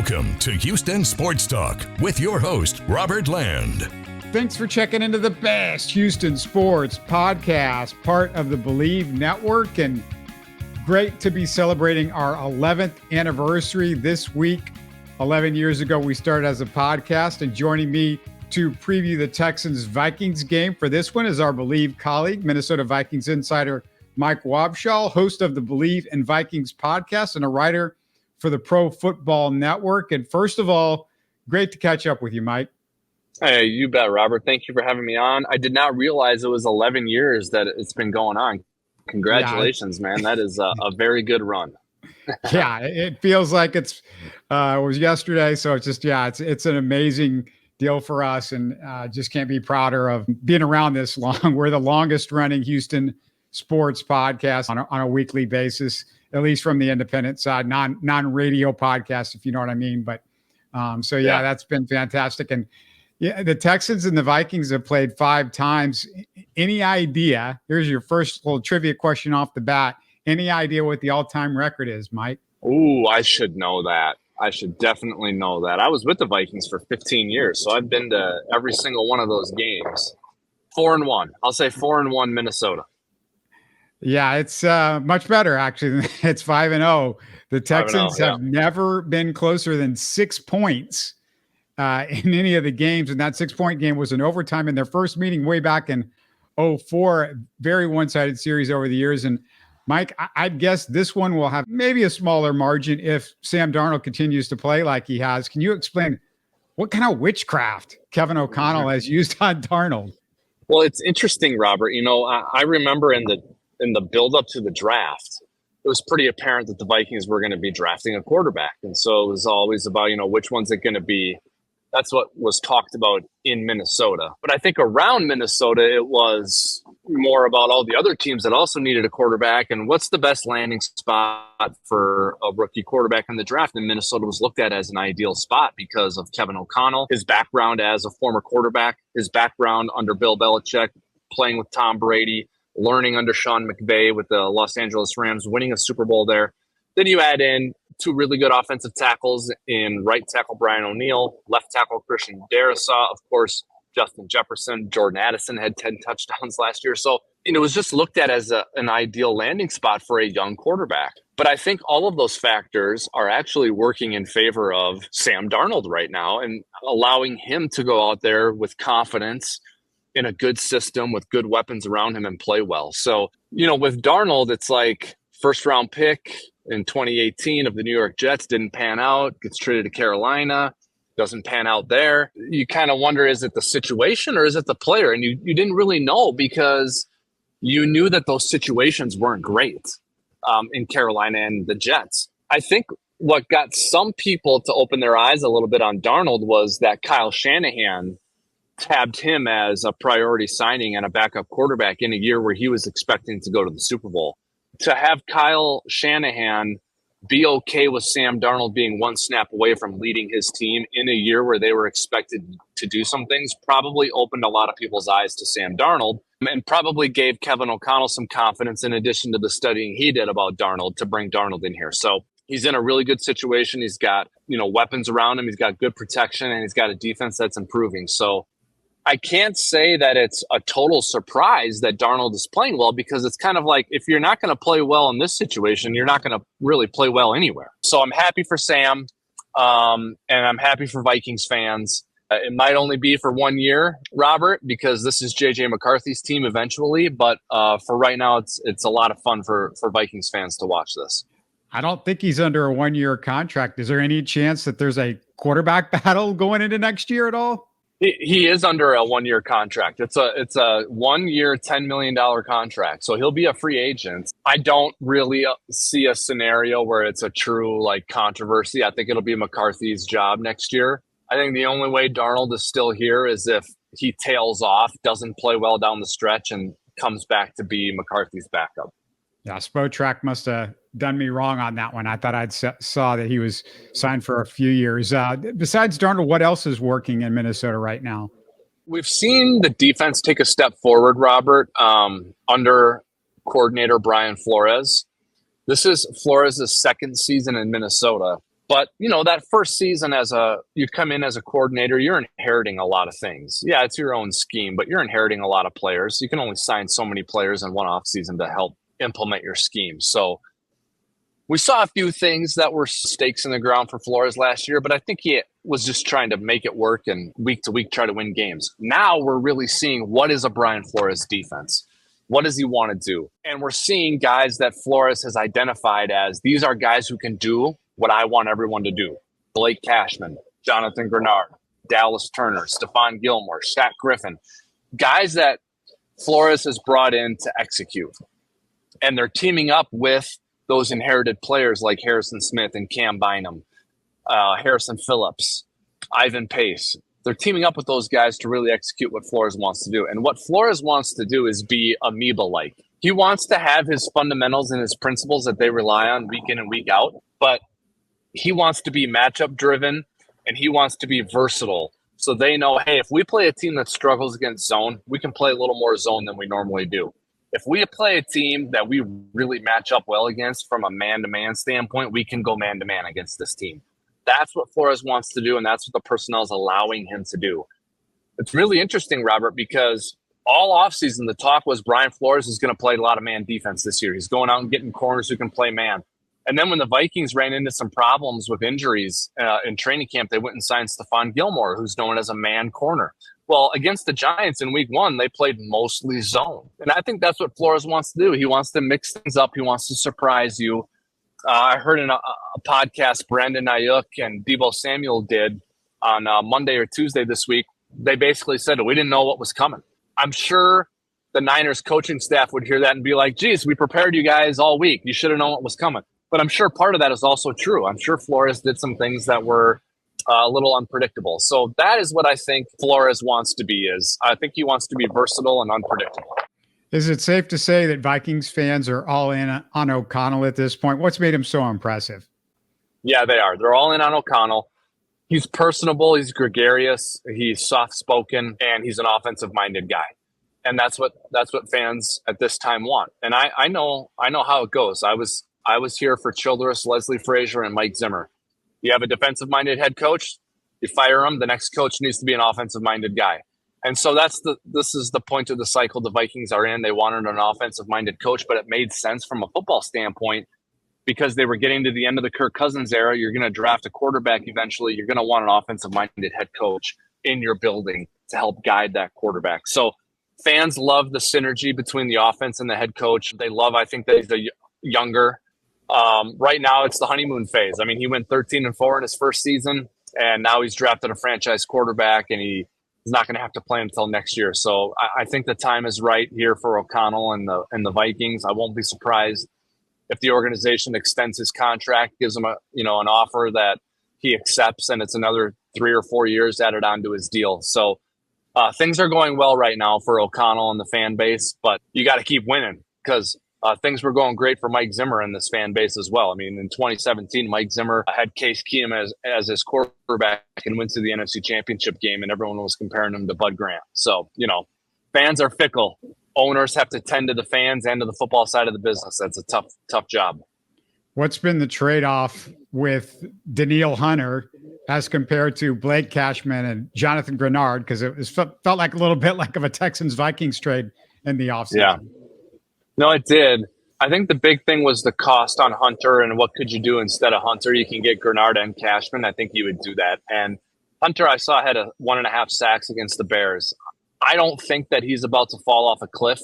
Welcome to Houston Sports Talk with your host, Robert Land. Thanks for checking into the best Houston sports podcast, part of the Bleav network, and great to be celebrating our 11th anniversary this week. 11 years ago, we started as a podcast, and joining me to preview the Texans-Vikings game for this one is our Bleav colleague, Minnesota Vikings insider Mike Wobschall, host of the Bleav and Vikings podcast and a writer for the Pro Football Network. And first of all, great to catch up with you, Mike. Hey, you bet, Robert. Thank you for having me on. I did not realize it was 11 years that it's been going on. Congratulations, man. That is a very good run. Yeah, it feels like it was yesterday. So it's just, it's an amazing deal for us, and just can't be prouder of being around this long. We're the longest running Houston sports podcast on a weekly basis, at least from the independent side, non-radio podcast, if you know what I mean. But that's been fantastic. And yeah, the Texans and the Vikings have played 5 times. Any idea? Here's your first little trivia question off the bat. Any idea what the all-time record is, Mike? Ooh, I should know that. I should definitely know that. I was with the Vikings for 15 years, so I've been to every single one of those games. 4-1. I'll say 4-1 Minnesota. Yeah, it's much better, actually. It's 5-0. The Texans have never been closer than 6 points in any of the games. And that 6-point game was an overtime in their first meeting way back in 2004. Very one-sided series over the years. And Mike, I'd guess this one will have maybe a smaller margin if Sam Darnold continues to play like he has. Can you explain what kind of witchcraft Kevin O'Connell has used on Darnold? Well, it's interesting, Robert. You know, I remember in the build-up to the draft, it was pretty apparent that the Vikings were going to be drafting a quarterback. And so it was always about, which one's it going to be? That's what was talked about in Minnesota. But I think around Minnesota, it was more about all the other teams that also needed a quarterback and what's the best landing spot for a rookie quarterback in the draft. And Minnesota was looked at as an ideal spot because of Kevin O'Connell, his background as a former quarterback, his background under Bill Belichick, playing with Tom Brady, learning under Sean McVay with the Los Angeles Rams, winning a Super Bowl there. Then you add in 2 really good offensive tackles in right tackle Brian O'Neill, left tackle Christian Darrisaw, of course, Justin Jefferson, Jordan Addison had 10 touchdowns last year. So it was just looked at as an ideal landing spot for a young quarterback. But I think all of those factors are actually working in favor of Sam Darnold right now and allowing him to go out there with confidence in a good system with good weapons around him and play well. So, with Darnold, it's like first round pick in 2018 of the New York Jets didn't pan out, gets traded to Carolina, doesn't pan out there. You kind of wonder, is it the situation or is it the player? And you didn't really know because you knew that those situations weren't great in Carolina and the Jets. I think what got some people to open their eyes a little bit on Darnold was that Kyle Shanahan tabbed him as a priority signing and a backup quarterback in a year where he was expecting to go to the Super Bowl. To have Kyle Shanahan be okay with Sam Darnold being one snap away from leading his team in a year where they were expected to do some things probably opened a lot of people's eyes to Sam Darnold and probably gave Kevin O'Connell some confidence in addition to the studying he did about Darnold to bring Darnold in here. So he's in a really good situation. He's got, weapons around him. He's got good protection and he's got a defense that's improving. So I can't say that it's a total surprise that Darnold is playing well because it's kind of like if you're not going to play well in this situation, you're not going to really play well anywhere. So I'm happy for Sam and I'm happy for Vikings fans. It might only be for 1 year, Robert, because this is J.J. McCarthy's team eventually. But for right now, it's a lot of fun for Vikings fans to watch this. I don't think he's under a 1-year contract. Is there any chance that there's a quarterback battle going into next year at all? He is under a 1-year contract. It's a 1 year, $10 million contract. So he'll be a free agent. I don't really see a scenario where it's a true controversy. I think it'll be McCarthy's job next year. I think the only way Darnold is still here is if he tails off, doesn't play well down the stretch, and comes back to be McCarthy's backup. Yeah, Spotrac must have done me wrong on that one. I thought I'd saw that he was signed for a few years. Besides Darnold, what else is working in Minnesota right now? We've seen the defense take a step forward, Robert, under coordinator Brian Flores. This is Flores' second season in Minnesota, But, that first season you come in as a coordinator, you're inheriting a lot of things. Yeah, it's your own scheme, but you're inheriting a lot of players. You can only sign so many players in one offseason to help implement your scheme. So we saw a few things that were stakes in the ground for Flores last year, but I think he was just trying to make it work and week to week try to win games. Now we're really seeing what is a Brian Flores defense. What does he want to do? And we're seeing guys that Flores has identified as these are guys who can do what I want everyone to do. Blake Cashman, Jonathan Greenard, Dallas Turner, Stephon Gilmore, Shaq Griffin. Guys that Flores has brought in to execute. And they're teaming up with those inherited players like Harrison Smith and Cam Bynum, Harrison Phillips, Ivan Pace. They're teaming up with those guys to really execute what Flores wants to do. And what Flores wants to do is be amoeba-like. He wants to have his fundamentals and his principles that they rely on week in and week out, but he wants to be matchup-driven, and he wants to be versatile. So they know, hey, if we play a team that struggles against zone, we can play a little more zone than we normally do. If we play a team that we really match up well against from a man-to-man standpoint, we can go man-to-man against this team. That's what Flores wants to do, and that's what the personnel is allowing him to do. It's really interesting, Robert, because all offseason the talk was Brian Flores is going to play a lot of man defense this year. He's going out and getting corners who can play man. And then when the Vikings ran into some problems with injuries in training camp, they went and signed Stephon Gilmore, who's known as a man corner. Well, against the Giants in week 1, they played mostly zone. And I think that's what Flores wants to do. He wants to mix things up. He wants to surprise you. I heard in a podcast Brandon Ayuk and Deebo Samuel did on Monday or Tuesday this week. They basically said we didn't know what was coming. I'm sure the Niners coaching staff would hear that and be like, geez, we prepared you guys all week. You should have known what was coming. But I'm sure part of that is also true. I'm sure Flores did some things that were a little unpredictable. So that is what I think Flores wants to be. I think he wants to be versatile and unpredictable. Is it safe to say that Vikings fans are all in on O'Connell at this point? What's made him so impressive? Yeah, they are. They're all in on O'Connell. He's personable. He's gregarious. He's soft-spoken, and he's an offensive-minded guy. And that's what fans at this time want. And I know how it goes. I was here for Childress, Leslie Frazier, and Mike Zimmer. You have a defensive-minded head coach, you fire him. The next coach needs to be an offensive-minded guy. And so this is the point of the cycle the Vikings are in. They wanted an offensive-minded coach, but it made sense from a football standpoint because they were getting to the end of the Kirk Cousins era. You're going to draft a quarterback eventually. You're going to want an offensive-minded head coach in your building to help guide that quarterback. So fans love the synergy between the offense and the head coach. They love, I think, that he's a younger. Right now, it's the honeymoon phase. I mean, he went 13-4 in his first season, and now he's drafted a franchise quarterback, and he's not going to have to play until next year. So I think the time is right here for O'Connell and the Vikings. I won't be surprised if the organization extends his contract, gives him an offer that he accepts, and it's another 3 or 4 years added onto his deal. So things are going well right now for O'Connell and the fan base, but you got to keep winning because things were going great for Mike Zimmer and this fan base as well. I mean, in 2017, Mike Zimmer had Case Keenum as his quarterback and went to the NFC Championship game, and everyone was comparing him to Bud Grant. So, fans are fickle. Owners have to tend to the fans and to the football side of the business. That's a tough job. What's been the trade-off with Danielle Hunter as compared to Blake Cashman and Jonathan Greenard? Because it felt like a little bit like of a Texans-Vikings trade in the offseason. Yeah. No, it did. I think the big thing was the cost on Hunter and what could you do instead of Hunter. You can get Greenard and Cashman. I think you would do that. And Hunter, I saw, had 1.5 sacks against the Bears. I don't think that he's about to fall off a cliff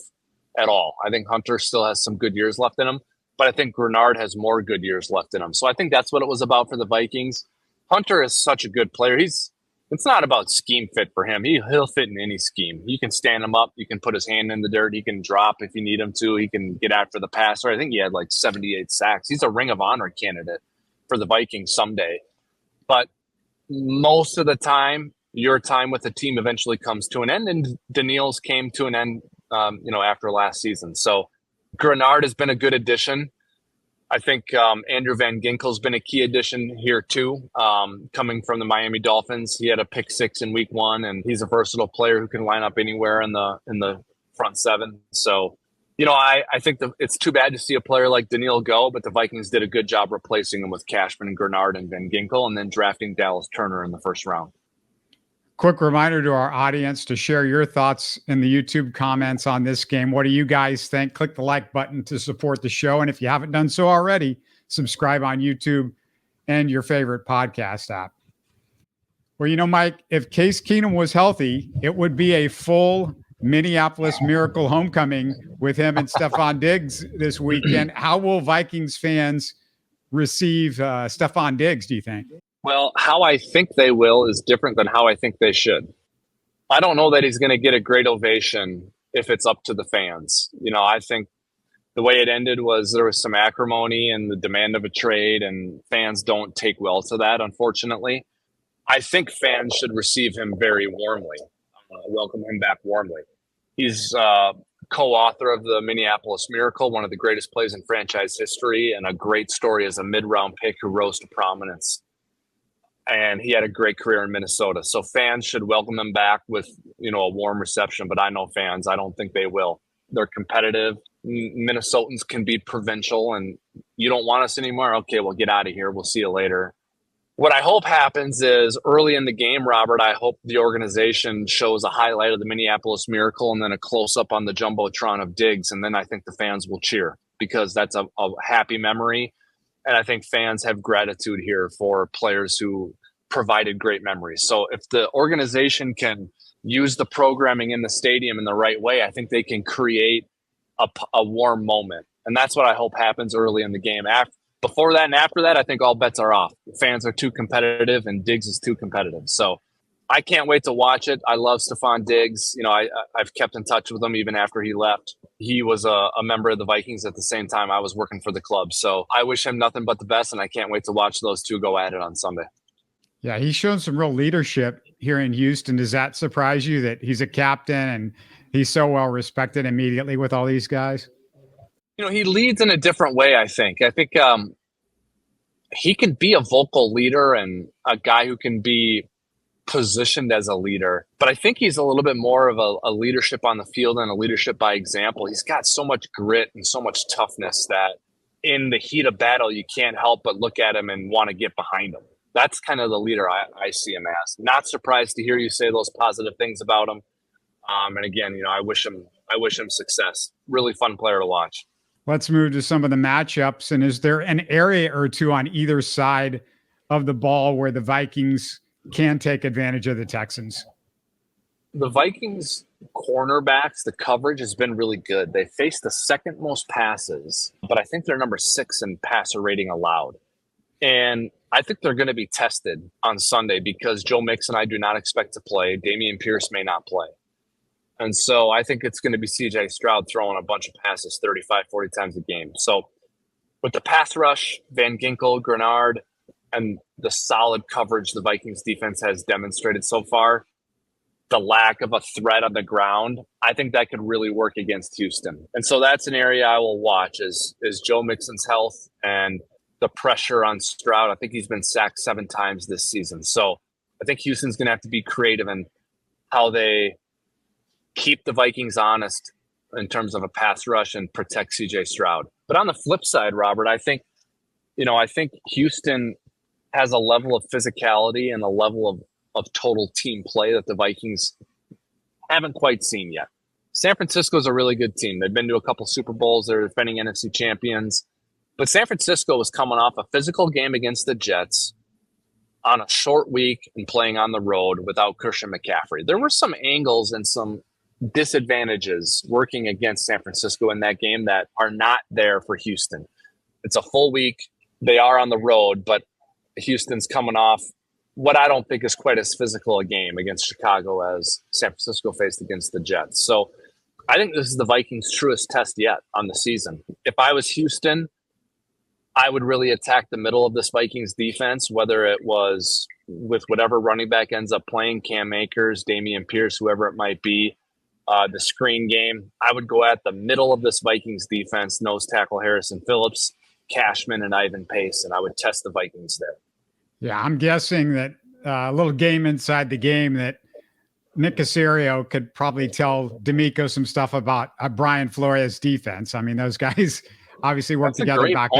at all. I think Hunter still has some good years left in him, but I think Greenard has more good years left in him. So I think that's what it was about for the Vikings. Hunter is such a good player. It's not about scheme fit for him. He'll fit in any scheme. You can stand him up. You can put his hand in the dirt. He can drop if you need him to. He can get after the passer. I think he had like 78 sacks. He's a Ring of Honor candidate for the Vikings someday. But most of the time, your time with the team eventually comes to an end, and Danielle's came to an end, after last season. So Greenard has been a good addition. I think Andrew Van Ginkel's been a key addition here too, coming from the Miami Dolphins. He had a pick 6 in week 1, and he's a versatile player who can line up anywhere in the front 7. So I think it's too bad to see a player like Danielle go, but the Vikings did a good job replacing him with Cashman and Greenard and Van Ginkel, and then drafting Dallas Turner in the first round. Quick reminder to our audience to share your thoughts in the YouTube comments on this game. What do you guys think? Click the like button to support the show. And if you haven't done so already, subscribe on YouTube and your favorite podcast app. Well, Mike, if Case Keenum was healthy, it would be a full Minneapolis Miracle homecoming with him and Stefon Diggs this weekend. How will Vikings fans receive Stefon Diggs, do you think? Well, how I think they will is different than how I think they should. I don't know that he's going to get a great ovation if it's up to the fans. I think the way it ended was there was some acrimony and the demand of a trade, and fans don't take well to that, unfortunately. I think fans should receive him very warmly, welcome him back warmly. He's co-author of the Minneapolis Miracle, one of the greatest plays in franchise history, and a great story as a mid-round pick who rose to prominence. And he had a great career in Minnesota. So fans should welcome him back with, a warm reception. But I know fans, I don't think they will. They're competitive. Minnesotans can be provincial, and you don't want us anymore? Okay, well, get out of here. We'll see you later. What I hope happens is early in the game, Robert, I hope the organization shows a highlight of the Minneapolis Miracle and then a close-up on the Jumbotron of Diggs. And then I think the fans will cheer because that's a happy memory. And I think fans have gratitude here for players who provided great memories. So if the organization can use the programming in the stadium in the right way, I think they can create a warm moment. And that's what I hope happens early in the game. Before that and after that, I think all bets are off. Fans are too competitive and Diggs is too competitive. So I can't wait to watch it. I love Stefon Diggs. I've kept in touch with him even after he left. He was a member of the Vikings at the same time I was working for the club. So I wish him nothing but the best, and I can't wait to watch those two go at it on Sunday. Yeah, he's shown some real leadership here in Houston. Does that surprise you that he's a captain and he's so well respected immediately with all these guys? He leads in a different way, I think. I think he can be a vocal leader and a guy who can be positioned as a leader, but I think he's a little bit more of a leadership on the field and a leadership by example. He's got so much grit and so much toughness that in the heat of battle, you can't help but look at him and want to get behind him. That's kind of the leader I see him as. Not surprised to hear you say those positive things about him. And again, I wish him success. Really fun player to watch. Let's move to some of the matchups. And is there an area or two on either side of the ball where the Vikings can take advantage of the Texans? The Vikings cornerbacks, the coverage has been really good. They faced the second most passes, but I think they're number 6 in passer rating allowed. And I think they're going to be tested on Sunday because Joe Mixon I do not expect to play. Dameon Pierce may not play. And so I think it's going to be CJ Stroud throwing a bunch of passes 35, 40 times a game. So with the pass rush, Van Ginkel, Greenard, and the solid coverage the Vikings defense has demonstrated so far, the lack of a threat on the ground, I think that could really work against Houston. And so that's an area I will watch is Joe Mixon's health and the pressure on Stroud. I think he's been sacked 7 times this season. So I think Houston's going to have to be creative in how they keep the Vikings honest in terms of a pass rush and protect CJ Stroud. But on the flip side, Robert, I think Houston has a level of physicality and a level of total team play that the Vikings haven't quite seen yet. San Francisco is a really good team. They've been to a couple Super Bowls. They're defending NFC champions. But San Francisco was coming off a physical game against the Jets on a short week and playing on the road without Christian McCaffrey. There were some angles and some disadvantages working against San Francisco in that game that are not there for Houston. It's a full week. They are on the road, but Houston's coming off what I don't think is quite as physical a game against Chicago as San Francisco faced against the Jets. So I think this is the Vikings' truest test yet on the season. If I was Houston, I would really attack the middle of this Vikings defense, whether it was with whatever running back ends up playing, Cam Akers, Dameon Pierce, whoever it might be, the screen game. I would go at the middle of this Vikings defense, nose tackle Harrison Phillips, Cashman, and Ivan Pace, and I would test the Vikings there. Yeah, I'm guessing that a little game inside the game that Nick Caserio could probably tell D'Amico some stuff about Brian Flores' defense. I mean, those guys obviously worked together back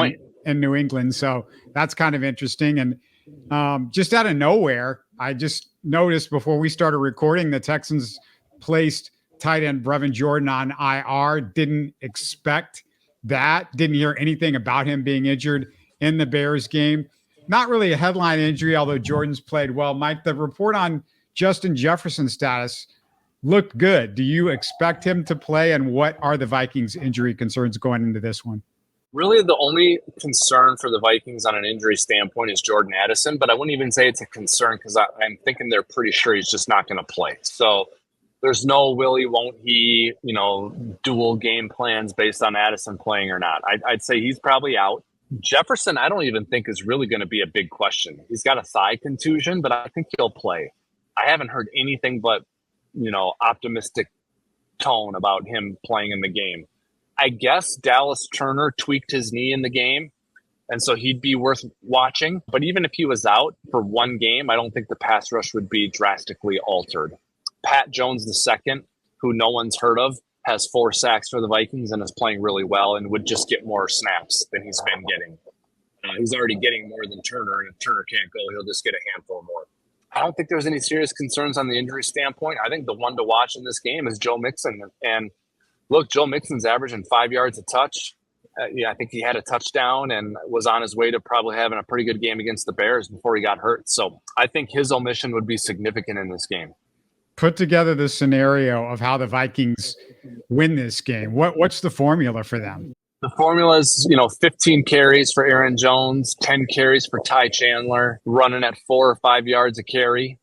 in New England. So that's kind of interesting. And just out of nowhere, I just noticed before we started recording, the Texans placed tight end Brevin Jordan on IR. Didn't expect that. Didn't hear anything about him being injured in the Bears game. Not really a headline injury, although Jordan's played well. Mike, the report on Justin Jefferson's status looked good. Do you expect him to play? And what are the Vikings injury concerns going into this one? Really, the only concern for the Vikings on an injury standpoint is Jordan Addison, but I wouldn't even say it's a concern because I'm thinking they're pretty sure he's just not going to play. So there's no will he, won't he, dual game plans based on Addison playing or not. I'd say he's probably out. Jefferson, I don't even think is really going to be a big question. He's got a thigh contusion, but I think he'll play. I haven't heard anything but, optimistic tone about him playing in the game. I guess Dallas Turner tweaked his knee in the game, and so he'd be worth watching. But even if he was out for one game, I don't think the pass rush would be drastically altered. Pat Jones II, who no one's heard of, has 4 sacks for the Vikings and is playing really well and would just get more snaps than he's been getting. He's already getting more than Turner, and if Turner can't go, he'll just get a handful more. I don't think there's any serious concerns on the injury standpoint. I think the one to watch in this game is Joe Mixon. And look, Joe Mixon's averaging 5 yards a touch. I think he had a touchdown and was on his way to probably having a pretty good game against the Bears before he got hurt. So I think his omission would be significant in this game. Put together the scenario of how the Vikings win this game. What's the formula for them? The formula is, 15 carries for Aaron Jones, 10 carries for Ty Chandler, running at 4 or 5 yards a carry,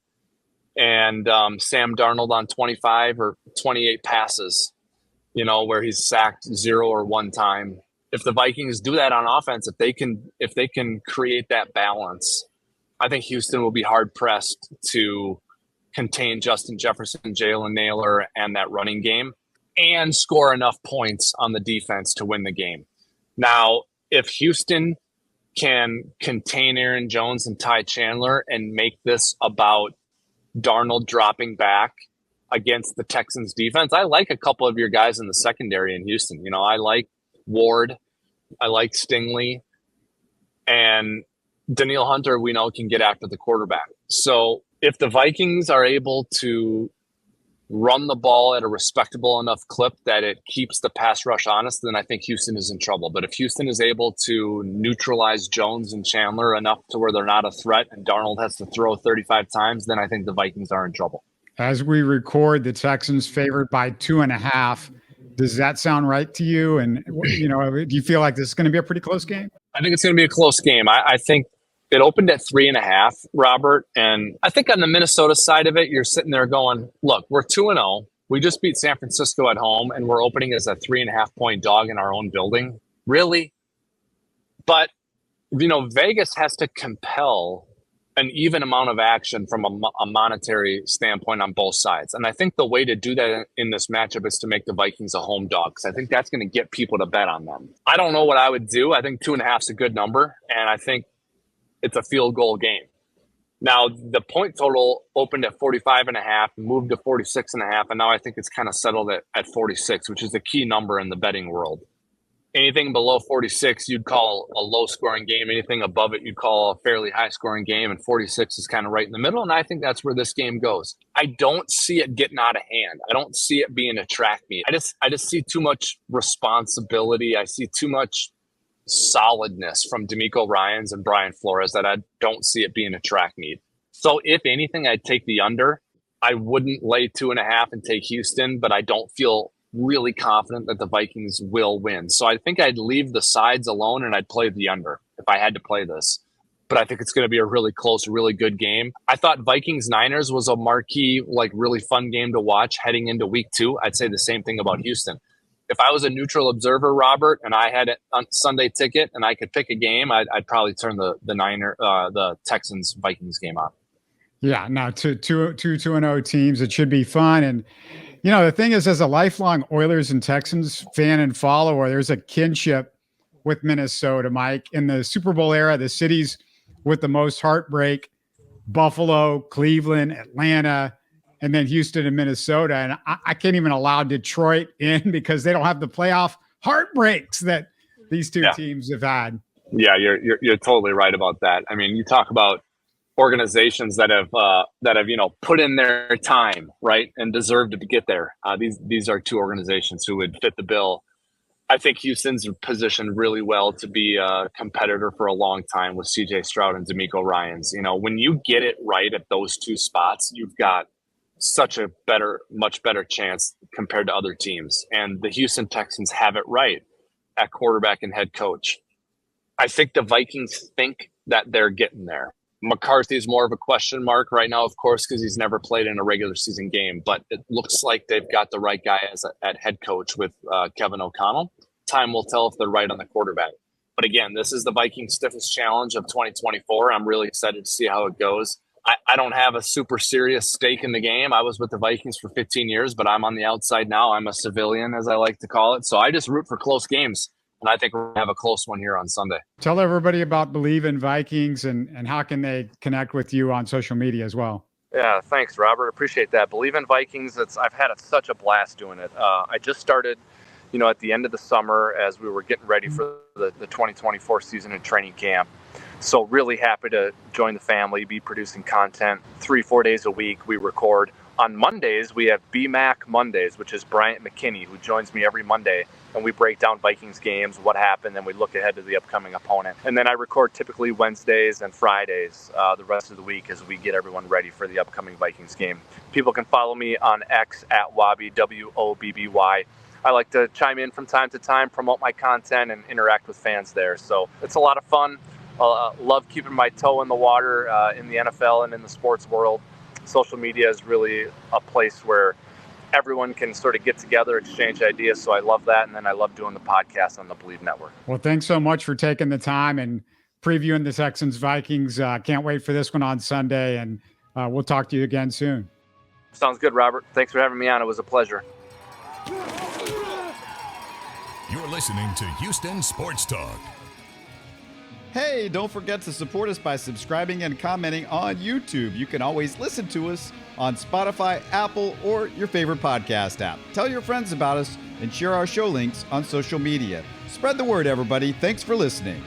and Sam Darnold on 25 or 28 passes, where he's sacked 0 or 1 time. If the Vikings do that on offense, if they can create that balance, I think Houston will be hard pressed to contain Justin Jefferson, Jalen Nailor, and that running game, and score enough points on the defense to win the game. Now, if Houston can contain Aaron Jones and Ty Chandler and make this about Darnold dropping back against the Texans defense, I like a couple of your guys in the secondary in Houston. I like Ward, I like Stingley, and Danielle Hunter, we know, can get after the quarterback. So if the Vikings are able to run the ball at a respectable enough clip that it keeps the pass rush honest, then I think Houston is in trouble. But if Houston is able to neutralize Jones and Chandler enough to where they're not a threat and Darnold has to throw 35 times, then I think the Vikings are in trouble. As we record, the Texans favored by 2.5. Does that sound right to you? And, do you feel like this is going to be a pretty close game? I think it's going to be a close game. I think it opened at 3.5, Robert. And I think on the Minnesota side of it, you're sitting there going, look, we're 2-0. We just beat San Francisco at home, and we're opening as a 3.5-point dog in our own building. Really? But, Vegas has to compel an even amount of action from a monetary standpoint on both sides. And I think the way to do that in this matchup is to make the Vikings a home dog, because I think that's going to get people to bet on them. I don't know what I would do. I think 2.5 is a good number, and I think it's a field goal game. Now, the point total opened at 45.5, moved to 46.5, and now I think it's kind of settled at 46, which is the key number in the betting world. Anything below 46, you'd call a low-scoring game. Anything above it, you'd call a fairly high-scoring game, and 46 is kind of right in the middle, and I think that's where this game goes. I don't see it getting out of hand. I don't see it being a track meet. I just see too much responsibility. I see too much solidness from D'Amico Ryans and Brian Flores that I don't see it being a track meet. So if anything, I'd take the under. I wouldn't lay 2.5 and take Houston, but I don't feel really confident that the Vikings will win. So I think I'd leave the sides alone and I'd play the under if I had to play this. But I think it's going to be a really close, really good game. I thought Vikings-Niners was a marquee, really fun game to watch heading into week 2. I'd say the same thing about Houston. If I was a neutral observer, Robert, and I had a Sunday ticket and I could pick a game, I'd probably turn the Texans-Vikings game on. Yeah, no, two 2-0 teams. It should be fun. And, the thing is, as a lifelong Oilers and Texans fan and follower, there's a kinship with Minnesota, Mike. In the Super Bowl era, the cities with the most heartbreak, Buffalo, Cleveland, Atlanta, and then Houston and Minnesota. And I can't even allow Detroit in because they don't have the playoff heartbreaks that these two teams have had. Yeah, you're totally right about that. I mean, you talk about organizations that have put in their time, right, and deserved to get there. These are two organizations who would fit the bill. I think Houston's positioned really well to be a competitor for a long time with CJ Stroud and D'Amico Ryans. When you get it right at those two spots, you've got such a much better chance compared to other teams. And the Houston Texans have it right at quarterback and head coach. I think the Vikings think that they're getting there. McCarthy is more of a question mark right now, of course, because he's never played in a regular season game. But it looks like they've got the right guy at head coach with Kevin O'Connell. Time will tell if they're right on the quarterback. But again, this is the Vikings' stiffest challenge of 2024. I'm really excited to see how it goes. I don't have a super serious stake in the game. I was with the Vikings for 15 years, but I'm on the outside now. I'm a civilian, as I like to call it. So I just root for close games. And I think we're going to have a close one here on Sunday. Tell everybody about Bleav in Vikings and how can they connect with you on social media as well. Yeah, thanks, Robert. Appreciate that. Bleav in Vikings. I've had such a blast doing it. I just started, at the end of the summer as we were getting ready for the 2024 season in training camp. So really happy to join the family, be producing content 3-4 days a week. We record. On Mondays, we have BMAC Mondays, which is Bryant McKinney, who joins me every Monday. And we break down Vikings games, what happened, and we look ahead to the upcoming opponent. And then I record typically Wednesdays and Fridays the rest of the week as we get everyone ready for the upcoming Vikings game. People can follow me on X at Wobby, WOBBY. I like to chime in from time to time, promote my content, and interact with fans there. So it's a lot of fun. Love keeping my toe in the water in the NFL and in the sports world. Social media is really a place where everyone can sort of get together, exchange ideas. So I love that. And then I love doing the podcast on the Bleav Network. Well, thanks so much for taking the time and previewing the Texans-Vikings. Can't wait for this one on Sunday. And we'll talk to you again soon. Sounds good, Robert. Thanks for having me on. It was a pleasure. You're listening to Houston Sports Talk. Hey, don't forget to support us by subscribing and commenting on YouTube. You can always listen to us on Spotify, Apple, or your favorite podcast app. Tell your friends about us and share our show links on social media. Spread the word, everybody. Thanks for listening.